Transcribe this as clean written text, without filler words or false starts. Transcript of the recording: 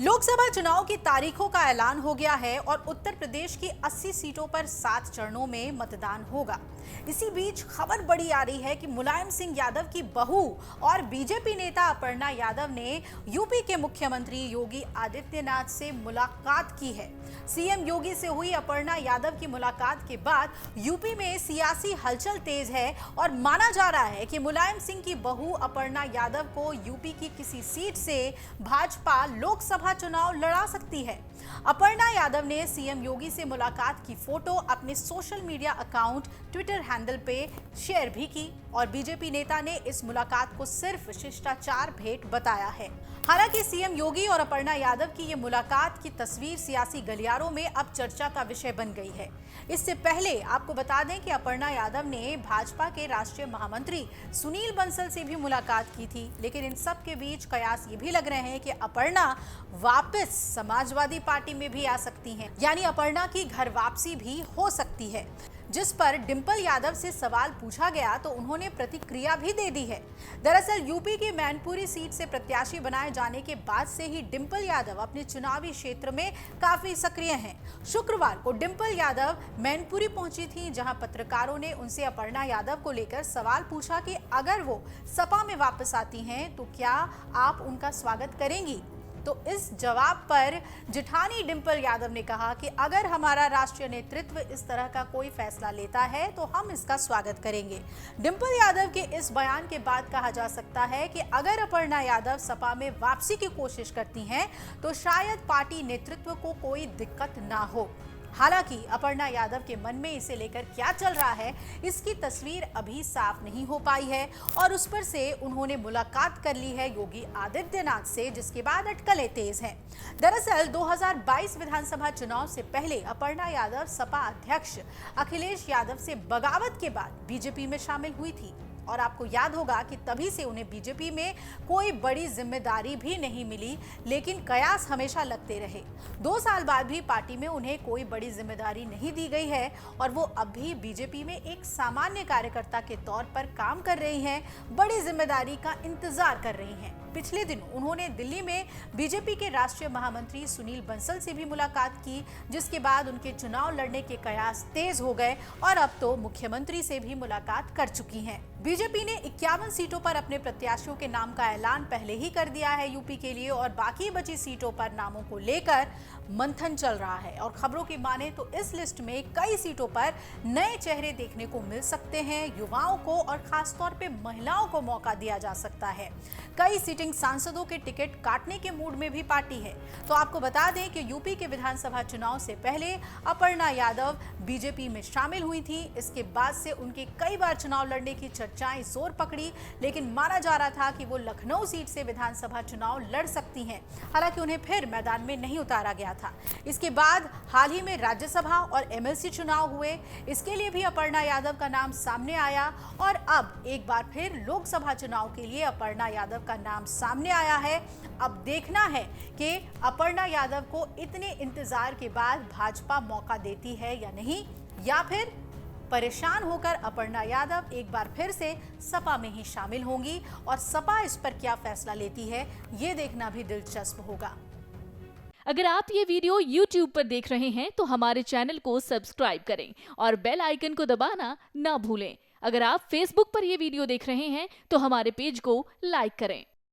लोकसभा चुनाव की तारीखों का ऐलान हो गया है और उत्तर प्रदेश की 80 सीटों पर 7 चरणों में मतदान होगा। इसी बीच खबर बड़ी आ रही है कि मुलायम सिंह यादव की बहू और बीजेपी नेता अपर्णा यादव ने यूपी के मुख्यमंत्री योगी आदित्यनाथ से मुलाकात की है। सीएम योगी से हुई अपर्णा यादव की मुलाकात के बाद यूपी में सियासी हलचल तेज है और माना जा रहा है कि मुलायम सिंह की बहू अपर्णा यादव को यूपी की किसी सीट से भाजपा लोकसभा चुनाव लड़ा सकती है। अपर्णा यादव ने सीएम योगी से मुलाकात की फोटो अपने social media account Twitter handle पे शेयर भी की और बीजेपी नेता ने इस मुलाकात को सिर्फ शिष्टाचार भेंट बताया है। हालांकि सीएम योगी और अपर्णा यादव की ये मुलाकात की तस्वीर सियासी गलियारों में अब चर्चा का विषय बन गई है। इससे पहले आपको बता दें कि अपर्णा यादव ने भाजपा के राष्ट्रीय महामंत्री सुनील बंसल से भी मुलाकात की थी, लेकिन इन सब के बीच कयास ये भी लग रहे हैं कि अपर्णा वापस समाजवादी पार्टी में भी आ सकती हैं, यानी अपर्णा की घर वापसी भी हो सकती है। जिस पर डिंपल यादव से सवाल पूछा गया तो उन्होंने प्रतिक्रिया भी दे दी है। दरअसल यूपी की मैनपुरी सीट से प्रत्याशी बनाए जाने के बाद से ही डिंपल यादव अपने चुनावी क्षेत्र में काफी सक्रिय हैं। शुक्रवार को डिंपल यादव मैनपुरी पहुंची थी, जहां पत्रकारों ने उनसे अपर्णा यादव को लेकर सवाल पूछा कि अगर वो सपा में वापस आती हैं तो क्या आप उनका स्वागत करेंगी। तो इस जवाब पर जिठानी डिंपल यादव ने कहा कि अगर हमारा राष्ट्रीय नेतृत्व इस तरह का कोई फैसला लेता है तो हम इसका स्वागत करेंगे। डिंपल यादव के इस बयान के बाद कहा जा सकता है कि अगर अपर्णा यादव सपा में वापसी की कोशिश करती हैं तो शायद पार्टी नेतृत्व को कोई दिक्कत ना हो। हालांकि अपर्णा यादव के मन में इसे लेकर क्या चल रहा है, इसकी तस्वीर अभी साफ नहीं हो पाई है और उस पर से उन्होंने मुलाकात कर ली है योगी आदित्यनाथ से, जिसके बाद अटकलें तेज हैं। दरअसल 2022 विधानसभा चुनाव से पहले अपर्णा यादव सपा अध्यक्ष अखिलेश यादव से बगावत के बाद बीजेपी में शामिल हुई थी और आपको याद होगा कि तभी से उन्हें बीजेपी में कोई बड़ी जिम्मेदारी भी नहीं मिली, लेकिन कयास हमेशा लगते रहे। 2 साल बाद भी पार्टी में उन्हें कोई बड़ी जिम्मेदारी नहीं दी गई है और वो अब भी बीजेपी में एक सामान्य कार्यकर्ता के तौर पर काम कर रही हैं, बड़ी जिम्मेदारी का इंतजार कर रही हैं। पिछले दिन उन्होंने दिल्ली में बीजेपी के राष्ट्रीय महामंत्री सुनील बंसल से भी मुलाकात की, जिसके बाद उनके चुनाव लड़ने के कयास तेज हो गए और अब तो मुख्यमंत्री से भी मुलाकात कर चुकी हैं। बीजेपी ने 51 सीटों पर अपने प्रत्याशियों के नाम का ऐलान पहले ही कर दिया है यूपी के लिए और बाकी बची सीटों पर नामों को लेकर मंथन चल रहा है और खबरों की माने तो इस लिस्ट में कई सीटों पर नए चेहरे देखने को मिल सकते हैं। युवाओं को और खासतौर पे महिलाओं को मौका दिया जा सकता है। कई सिटिंग सांसदों के टिकट काटने के मूड में भी पार्टी है। तो आपको बता दें कि यूपी के विधानसभा चुनाव से पहले अपर्णा यादव बीजेपी में शामिल हुई थी। इसके बाद से उनके कई बार चुनाव लड़ने की चर्चाएं जोर पकड़ी, लेकिन माना जा रहा था कि वो लखनऊ सीट से विधानसभा चुनाव लड़ सकती हैं। हालांकि उन्हें फिर मैदान में नहीं उतारा गया था। इसके बाद हाल ही में राज्यसभा और एमएलसी चुनाव हुए, इसके लिए भी अपर्णा यादव का नाम सामने आया और अब एक बार फिर लोकसभा चुनाव के लिए अपर्णा यादव का नाम सामने आया है। अब देखना है कि अपर्णा यादव को इतने इंतजार के बाद भाजपा मौका देती है या नहीं, या फिर परेशान होकर अपर्णा यादव एक बार फिर से सपा में ही शामिल होंगी और सपा इस पर क्या फैसला लेती है, ये देखना भी दिलचस्प होगा। अगर आप ये वीडियो YouTube पर देख रहे हैं तो हमारे चैनल को सब्सक्राइब करें और बेल आइकन को दबाना ना भूलें। अगर आप Facebook पर ये वीडियो देख रहे हैं तो हमारे पेज को लाइक करें।